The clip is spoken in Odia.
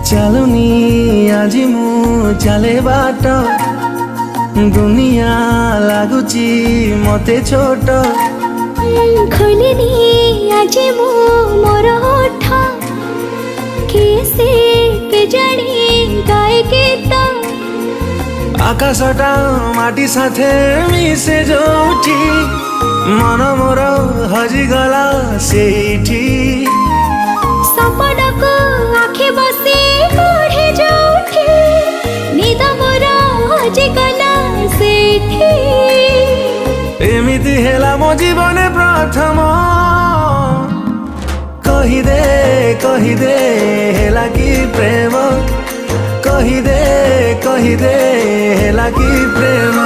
ଚାଲୁନି ଆଜି ମୁଁ ଚାଲେ ବାଟ ଦୁନିଆ ଲାଗୁଛି ମତେ ଛୋଟ ଖୋଲିନି ଆଜି ମୁଁ ମୋର ଓଠ କିଏ କେଜାଣି ଗାଏ ଗୀତ ଆକାଶଟା ମାଟି ସାଥେ ମିଶେ ଯୋଉଠି ମନ ମୋର ହଜିଗଲା ସେଇଠି ସପନକୁ ଆଖି ବସି ପଢ଼େ ଯୋଉଠି ନିଦ ମୋର ହଜିଗଲା ସେଇଠି ଏମିତି ହେଲା ମୋ ଜୀବନେ ପ୍ରଥମ କହିଦେ ହେଲା କି ପ୍ରେମ କହିଦେ ହେଲା କି ପ୍ରେମ।